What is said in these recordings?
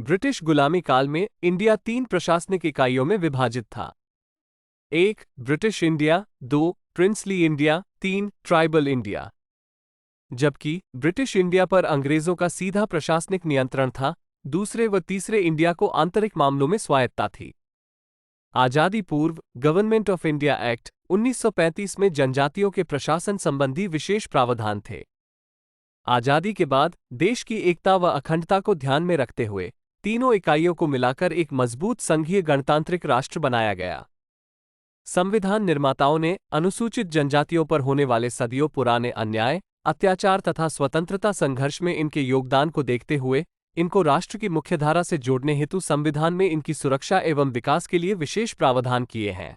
British गुलामी काल में इंडिया 3 प्रशासनिक इकाइयों में विभाजित था। 1. British India, 2. Princely India, 3. Tribal India. जबकि ब्रिटिश इंडिया पर अंग्रेजों का सीधा प्रशासनिक नियंत्रण था, दूसरे व तीसरे इंडिया को आंतरिक मामलों में स्वायत्तता थी। आजादी पूर्व गवर्नमेंट ऑफ इंडिया एक्ट 1935 में जनजातियों के प्रशासन संबंधी विशेष प्रावधान थे। आजादी के बाद देश की एकता व अखंडता को ध्यान में रखते हुए तीनों इकाइयों को मिलाकर एक मजबूत संघीय गणतांत्रिक राष्ट्र बनाया गया। संविधान निर्माताओं ने अनुसूचित जनजातियों पर होने वाले सदियों पुराने अन्याय, अत्याचार तथा स्वतंत्रता संघर्ष में इनके योगदान को देखते हुए इनको राष्ट्र की मुख्यधारा से जोड़ने हेतु संविधान में इनकी सुरक्षा एवं विकास के लिए विशेष प्रावधान किए हैं।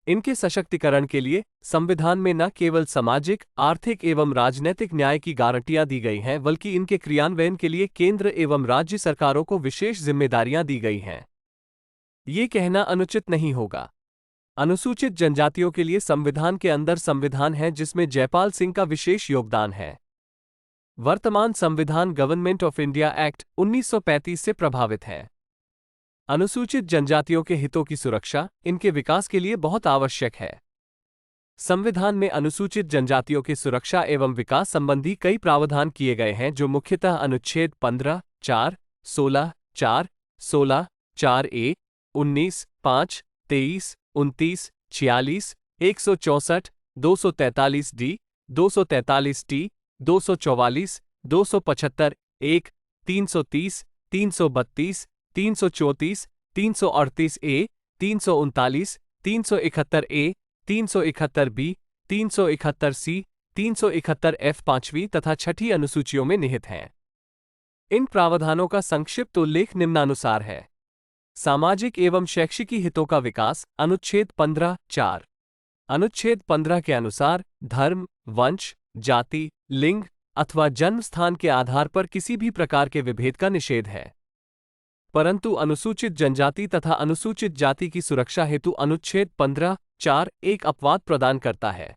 इनके सशक्तिकरण के लिए संविधान में न केवल सामाजिक, आर्थिक एवं राजनैतिक न्याय की गारंटियां दी गई हैं, बल्कि इनके क्रियान्वयन के लिए केंद्र एवं राज्य सरकारों को विशेष जिम्मेदारियां दी गई हैं। ये कहना अनुचित नहीं होगा। अनुसूचित जनजातियों के लिए संविधान के अंदर संविधान है जिसमें जयपाल सिंह का विशेष योगदान है। वर्तमान संविधान गवर्नमेंट ऑफ इंडिया एक्ट 1935 से प्रभावित है। अनुसूचित जनजातियों के हितों की सुरक्षा इनके विकास के लिए बहुत आवश्यक है। संविधान में अनुसूचित जनजातियों की सुरक्षा एवं विकास संबंधी कई प्रावधान किए गए हैं, जो मुख्यतः अनुच्छेद 15, 4, 16, 4, 16, 4A, 19, 5, 23, 29, 46, 164, 243D, 243T, 244, 275, 1, 330, 332, 334, 338A, 339, 371A, 371B, 371C, 371F 5वीं तथा 6ठी अनुसूचियों में निहित हैं। इन प्रावधानों का संक्षिप्त उल्लेख निम्नानुसार है। सामाजिक एवं शैक्षिकी हितों का विकास, अनुच्छेद 15, 4। अनुच्छेद 15 के अनुसार धर्म, वंश, जाति, लिंग अथवा जन्म स्थान के आधार पर किसी भी प्रकार के विभेद का निषेध है। परंतु अनुसूचित जनजाति तथा अनुसूचित जाति की सुरक्षा हेतु अनुच्छेद 15, 4 एक अपवाद प्रदान करता है।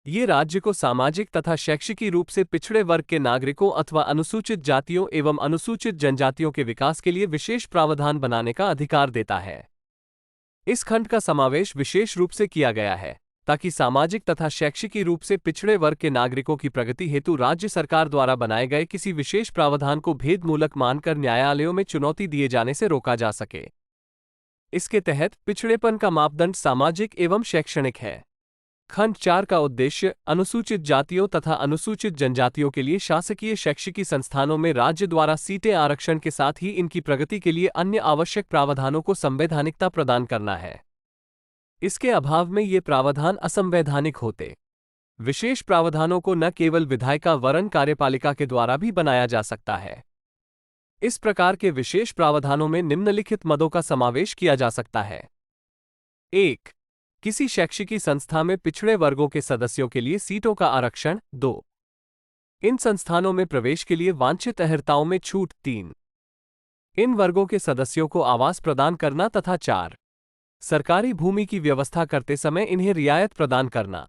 ये राज्य को सामाजिक तथा शैक्षिकी रूप से पिछड़े वर्ग के नागरिकों अथवा अनुसूचित जातियों एवं अनुसूचित जनजातियों के विकास के लिए विशेष प्रावधान बनाने का अधिकार देता है। इस खंड का समावेश विशेष रूप से किया गया है ताकि सामाजिक तथा शैक्षिकी रूप से पिछड़े वर्ग के नागरिकों की प्रगति हेतु राज्य सरकार द्वारा बनाए गए किसी विशेष प्रावधान को भेदमूलक मानकर न्यायालयों में चुनौती दिए जाने से रोका जा सके। इसके तहत पिछड़ेपन का मापदंड सामाजिक एवं शैक्षणिक है। खंड 4 का उद्देश्य अनुसूचित जातियों तथा अनुसूचित जनजातियों के लिए शासकीय शैक्षिकी संस्थानों में राज्य द्वारा सीटें आरक्षण के साथ ही इनकी प्रगति के लिए अन्य आवश्यक प्रावधानों को संवैधानिकता प्रदान करना है। इसके अभाव में ये प्रावधान असंवैधानिक होते। विशेष प्रावधानों को न केवल विधायिका वरन कार्यपालिका के द्वारा भी बनाया जा सकता है। इस प्रकार के विशेष प्रावधानों में निम्नलिखित मदों का समावेश किया जा सकता है। 1. किसी शैक्षिकी संस्था में पिछड़े वर्गों के सदस्यों के लिए सीटों का आरक्षण। 2. इन संस्थानों में प्रवेश के लिए वांछित अर्हताओं में छूट। 3. इन वर्गों के सदस्यों को आवास प्रदान करना तथा 4. सरकारी भूमि की व्यवस्था करते समय इन्हें रियायत प्रदान करना।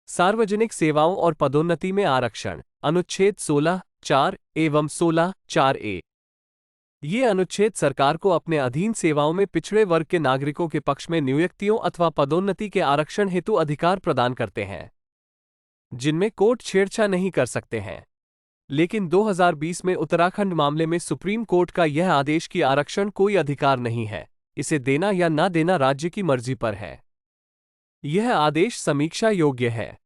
सार्वजनिक सेवाओं और पदोन्नति में आरक्षण, अनुच्छेद 16, 4 एवं 16, 4A। ये अनुच्छेद सरकार को अपने अधीन सेवाओं में पिछड़े वर्ग के नागरिकों के पक्ष में नियुक्तियों अथवा पदोन्नति के आरक्षण हेतु अधिकार प्रदान करते हैं, जिनमें कोर्ट छेड़छाड़ नहीं कर सकते हैं। लेकिन 2020 में उत्तराखंड मामले में सुप्रीम कोर्ट का यह आदेश कि आरक्षण कोई अधिकार नहीं है, इसे देना या ना देना राज्य की मर्जी पर है। यह आदेश समीक्षा योग्य है।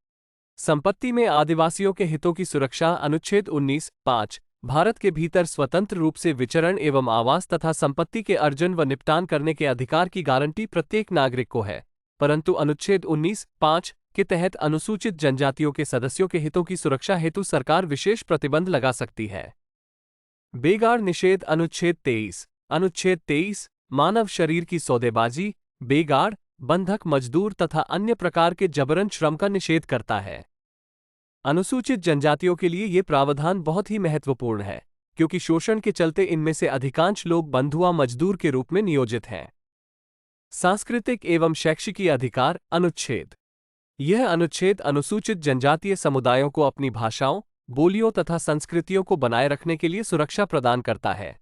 संपत्ति में आदिवासियों के हितों की सुरक्षा, अनुच्छेद 19, 5। भारत के भीतर स्वतंत्र रूप से विचरण एवं आवास तथा संपत्ति के अर्जन व निपटान करने के अधिकार की गारंटी प्रत्येक नागरिक को है, परंतु अनुच्छेद 19, 5 के तहत अनुसूचित जनजातियों के सदस्यों के हितों की सुरक्षा हेतु सरकार विशेष प्रतिबंध लगा सकती है। बेगार निषेध, अनुच्छेद 23। अनुच्छेद 23 मानव शरीर की सौदेबाजी, बेगार, बंधक मजदूर तथा अन्य प्रकार के जबरन श्रम का निषेध करता है। अनुसूचित जनजातियों के लिए ये प्रावधान बहुत ही महत्वपूर्ण है, क्योंकि शोषण के चलते इनमें से अधिकांश लोग बंधुआ मजदूर के रूप में नियोजित हैं। सांस्कृतिक एवं शैक्षिकी अधिकार, अनुच्छेद। यह अनुच्छेद अनुसूचित जनजातीय समुदायों को अपनी भाषाओं, बोलियों तथा संस्कृतियों को बनाए रखने के लिए सुरक्षा प्रदान करता है।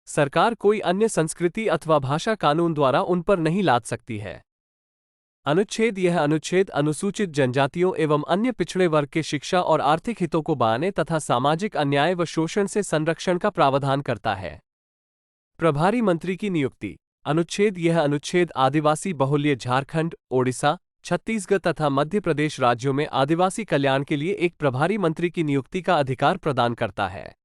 सरकार कोई अन्य संस्कृति अथवा भाषा कानून द्वारा उन पर नहीं लाद सकती है। अनुच्छेद यह अनुच्छेद अनुसूचित जनजातियों एवं अन्य पिछड़े वर्ग के शिक्षा और आर्थिक हितों को बढ़ाने तथा सामाजिक अन्याय व शोषण से संरक्षण का प्रावधान करता है। प्रभारी मंत्री की नियुक्ति। अनुच्छेद यह अनुच्छेद आदिवासी बहुल्य झारखंड, ओडिशा, छत्तीसगढ़ तथा मध्य प्रदेश राज्यों में आदिवासी कल्याण के लिए एक प्रभारी मंत्री की नियुक्ति का अधिकार प्रदान करता है।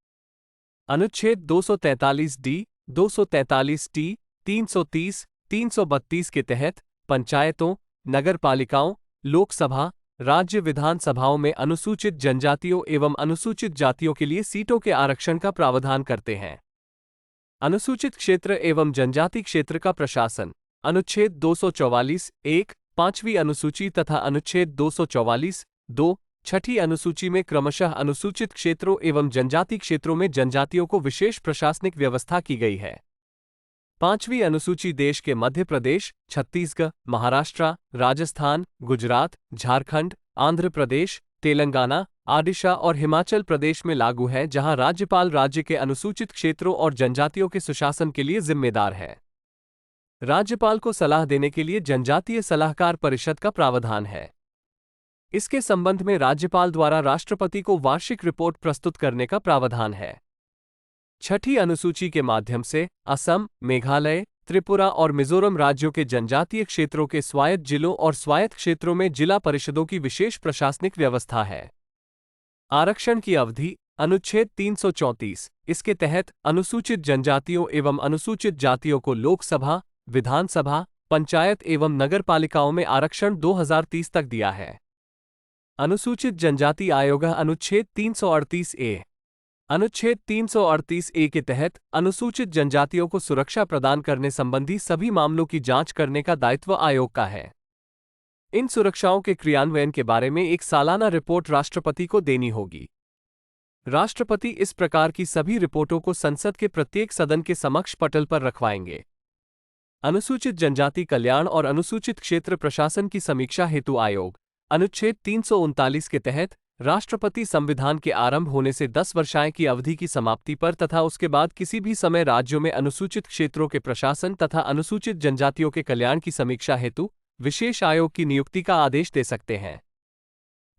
अनुच्छेद 243 डी, 243 टी, 330, 332 के तहत पंचायतों, नगरपालिकाओं, लोकसभा, राज्य विधानसभाओं में अनुसूचित जनजातियों एवं अनुसूचित जातियों के लिए सीटों के आरक्षण का प्रावधान करते हैं। अनुसूचित क्षेत्र एवं जनजाति क्षेत्र का प्रशासन। अनुच्छेद 244 1 पांचवीं अनुसूची तथा अनुच्छेद 244 2 छठी अनुसूची में क्रमशः अनुसूचित क्षेत्रों एवं जनजाति क्षेत्रों में जनजातियों को विशेष प्रशासनिक व्यवस्था की गई है। पांचवीं अनुसूची देश के मध्य प्रदेश, छत्तीसगढ़, महाराष्ट्र, राजस्थान, गुजरात, झारखंड, आंध्र प्रदेश, तेलंगाना, ओडिशा और हिमाचल प्रदेश में लागू है, जहां राज्यपाल राज्य के अनुसूचित क्षेत्रों और जनजातियों के सुशासन के लिए जिम्मेदार है। राज्यपाल को सलाह देने के लिए जनजातीय सलाहकार परिषद का प्रावधान है। इसके संबंध में राज्यपाल द्वारा राष्ट्रपति को वार्षिक रिपोर्ट प्रस्तुत करने का प्रावधान है। छठी अनुसूची के माध्यम से असम, मेघालय, त्रिपुरा और मिजोरम राज्यों के जनजातीय क्षेत्रों के स्वायत्त जिलों और स्वायत्त क्षेत्रों में जिला परिषदों की विशेष प्रशासनिक व्यवस्था है। आरक्षण की अवधि। अनुच्छेद 334। इसके तहत अनुसूचित जनजातियों एवं अनुसूचित जातियों को लोकसभा, विधानसभा, पंचायत एवं नगरपालिकाओं में आरक्षण 2030 तक दिया है। अनुसूचित जनजाति आयोग। अनुच्छेद 338 ए। अनुच्छेद 338 ए के तहत अनुसूचित जनजातियों को सुरक्षा प्रदान करने संबंधी सभी मामलों की जांच करने का दायित्व आयोग का है। इन सुरक्षाओं के क्रियान्वयन के बारे में एक सालाना रिपोर्ट राष्ट्रपति को देनी होगी। राष्ट्रपति इस प्रकार की सभी रिपोर्टों को संसद के प्रत्येक सदन के समक्ष पटल पर रखवाएंगे। अनुसूचित जनजाति कल्याण और अनुसूचित क्षेत्र प्रशासन की समीक्षा हेतु आयोग। अनुच्छेद 339 के तहत राष्ट्रपति संविधान के आरंभ होने से 10 वर्षाएं की अवधि की समाप्ति पर तथा उसके बाद किसी भी समय राज्यों में अनुसूचित क्षेत्रों के प्रशासन तथा अनुसूचित जनजातियों के कल्याण की समीक्षा हेतु विशेष आयोग की नियुक्ति का आदेश दे सकते हैं।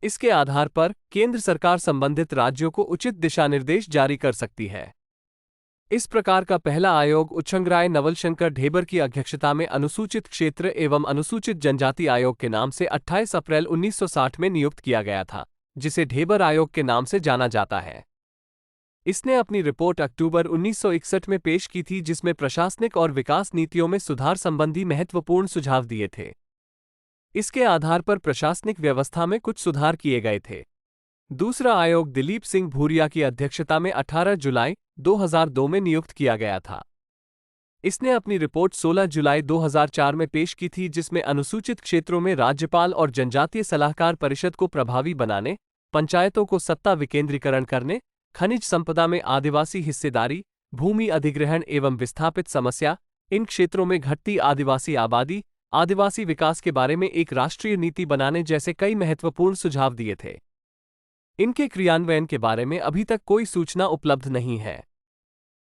इसके आधार पर केंद्र सरकार संबंधित राज्यों को उचित दिशा निर्देश जारी कर सकती है। इस प्रकार का पहला आयोग उच्छंगराय नवलशंकर ढेबर की अध्यक्षता में अनुसूचित क्षेत्र एवं अनुसूचित जनजाति आयोग के नाम से 28 अप्रैल 1960 में नियुक्त किया गया था, जिसे ढेबर आयोग के नाम से जाना जाता है। इसने अपनी रिपोर्ट अक्टूबर 1961 में पेश की थी, जिसमें प्रशासनिक और विकास नीतियों में सुधार संबंधी महत्वपूर्ण सुझाव दिए थे। इसके आधार पर प्रशासनिक व्यवस्था में कुछ सुधार किए गए थे। दूसरा आयोग दिलीप सिंह भूरिया की अध्यक्षता में 18 जुलाई 2002 में नियुक्त किया गया था। इसने अपनी रिपोर्ट 16 जुलाई 2004 में पेश की थी, जिसमें अनुसूचित क्षेत्रों में राज्यपाल और जनजातीय सलाहकार परिषद को प्रभावी बनाने, पंचायतों को सत्ता विकेंद्रीकरण करने, खनिज संपदा में आदिवासी हिस्सेदारी, भूमि अधिग्रहण एवं विस्थापित समस्या, इन क्षेत्रों में घटती आदिवासी आबादी, आदिवासी विकास के बारे में एक राष्ट्रीय नीति बनाने जैसे कई महत्वपूर्ण सुझाव दिए थे। इनके क्रियान्वयन के बारे में अभी तक कोई सूचना उपलब्ध नहीं है।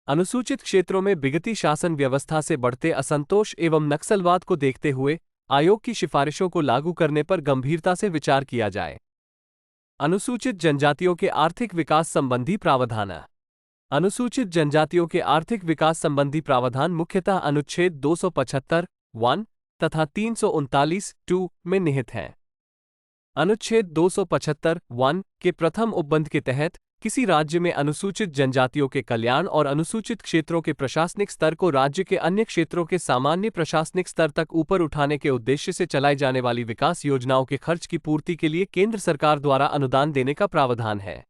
अनुसूचित क्षेत्रों में बिगती शासन व्यवस्था से बढ़ते असंतोष एवं नक्सलवाद को देखते हुए आयोग की सिफारिशों को लागू करने पर गंभीरता से विचार किया जाए। अनुसूचित जनजातियों के आर्थिक विकास संबंधी प्रावधान। अनुसूचित जनजातियों के आर्थिक विकास संबंधी प्रावधान मुख्यतः अनुच्छेद 275 1 तथा 339 2 में निहित हैं। अनुच्छेद 275 1 के प्रथम उपबंध के तहत किसी राज्य में अनुसूचित जनजातियों के कल्याण और अनुसूचित क्षेत्रों के प्रशासनिक स्तर को राज्य के अन्य क्षेत्रों के सामान्य प्रशासनिक स्तर तक ऊपर उठाने के उद्देश्य से चलाई जाने वाली विकास योजनाओं के खर्च की पूर्ति के लिए केंद्र सरकार द्वारा अनुदान देने का प्रावधान है।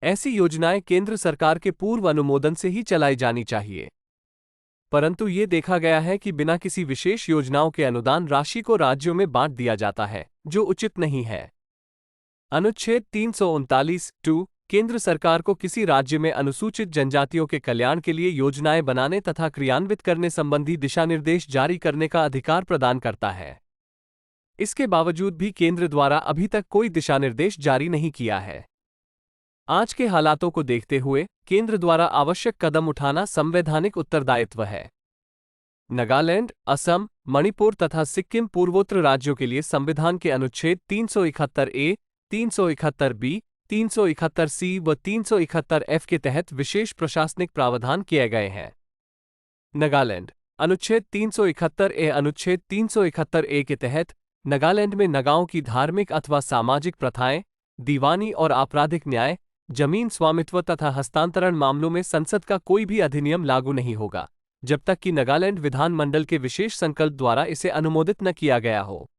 ऐसी योजनाएं केंद्र सरकार के पूर्व अनुमोदन से ही चलाई जानी चाहिए, परंतु ये देखा गया है कि बिना किसी विशेष योजनाओं के अनुदान राशि को राज्यों में बांट दिया जाता है, जो उचित नहीं है। अनुच्छेद 339 2 केंद्र सरकार को किसी राज्य में अनुसूचित जनजातियों के कल्याण के लिए योजनाएं बनाने तथा क्रियान्वित करने संबंधी दिशानिर्देश जारी करने का अधिकार प्रदान करता है। इसके बावजूद भी केंद्र द्वारा अभी तक कोई दिशानिर्देश जारी नहीं किया है। आज के हालातों को देखते हुए केंद्र द्वारा आवश्यक कदम उठाना संवैधानिक उत्तरदायित्व है। नागालैंड, असम, मणिपुर तथा सिक्किम पूर्वोत्तर राज्यों के लिए संविधान के अनुच्छेद 371A, 371B, 371C व 371F के तहत विशेष प्रशासनिक प्रावधान किए गए हैं। नागालैंड अनुच्छेद 371A अनुच्छेद 371A के तहत नागालैंड में नगाओं की धार्मिक अथवा सामाजिक प्रथाएं, दीवानी और आपराधिक न्याय, जमीन स्वामित्व तथा हस्तांतरण मामलों में संसद का कोई भी अधिनियम लागू नहीं होगा जब तक कि नागालैंड विधानमंडल के विशेष संकल्प द्वारा इसे अनुमोदित न किया गया हो।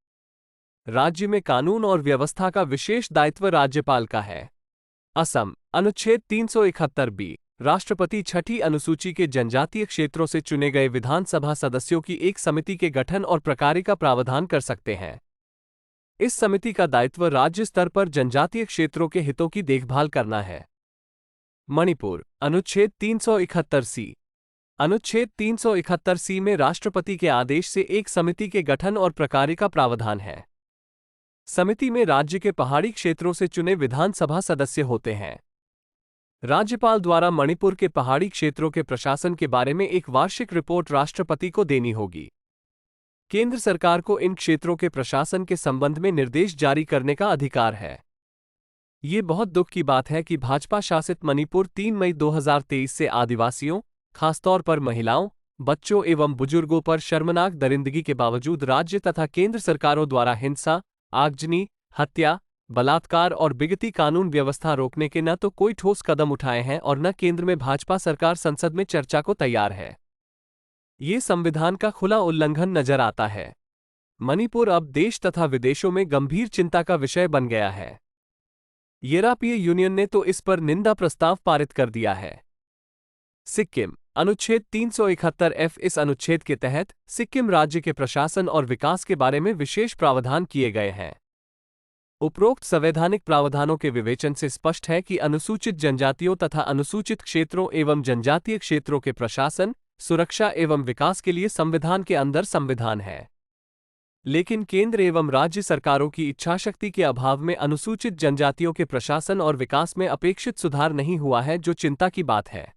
राज्य में कानून और व्यवस्था का विशेष दायित्व राज्यपाल का है। असम अनुच्छेद 371B राष्ट्रपति छठी अनुसूची के जनजातीय क्षेत्रों से चुने गए विधानसभा सदस्यों की एक समिति के गठन और प्रकार्य का प्रावधान कर सकते हैं। इस समिति का दायित्व राज्य स्तर पर जनजातीय क्षेत्रों के हितों की देखभाल करना है। मणिपुर अनुच्छेद 371C अनुच्छेद 371C में राष्ट्रपति के आदेश से एक समिति के गठन और प्रकार्य का प्रावधान है। समिति में राज्य के पहाड़ी क्षेत्रों से चुने विधानसभा सदस्य होते हैं। राज्यपाल द्वारा मणिपुर के पहाड़ी क्षेत्रों के प्रशासन के बारे में एक वार्षिक रिपोर्ट राष्ट्रपति को देनी होगी। केंद्र सरकार को इन क्षेत्रों के प्रशासन के संबंध में निर्देश जारी करने का अधिकार है। ये बहुत दुख की बात है कि भाजपा शासित मणिपुर 3 मई 2023 से आदिवासियों, खासतौर पर महिलाओं, बच्चों एवं बुजुर्गों पर शर्मनाक दरिंदगी के बावजूद राज्य तथा केंद्र सरकारों द्वारा हिंसा, आगजनी, हत्या, बलात्कार और बिगती कानून व्यवस्था रोकने के न तो कोई ठोस कदम उठाए हैं और न केंद्र में भाजपा सरकार संसद में चर्चा को तैयार है। ये संविधान का खुला उल्लंघन नजर आता है। मणिपुर अब देश तथा विदेशों में गंभीर चिंता का विषय बन गया है। यूरोपीय यूनियन ने तो इस पर निंदा प्रस्ताव पारित कर दिया है। सिक्किम अनुच्छेद 371F इस अनुच्छेद के तहत सिक्किम राज्य के प्रशासन और विकास के बारे में विशेष प्रावधान किए गए हैं। उपरोक्त संवैधानिक प्रावधानों के विवेचन से स्पष्ट है कि अनुसूचित जनजातियों तथा अनुसूचित क्षेत्रों एवं जनजातीय क्षेत्रों के प्रशासन, सुरक्षा एवं विकास के लिए संविधान के अंदर संविधान है। लेकिन केंद्र एवं राज्य सरकारों की इच्छाशक्ति के अभाव में अनुसूचित जनजातियों के प्रशासन और विकास में अपेक्षित सुधार नहीं हुआ है, जो चिंता की बात है।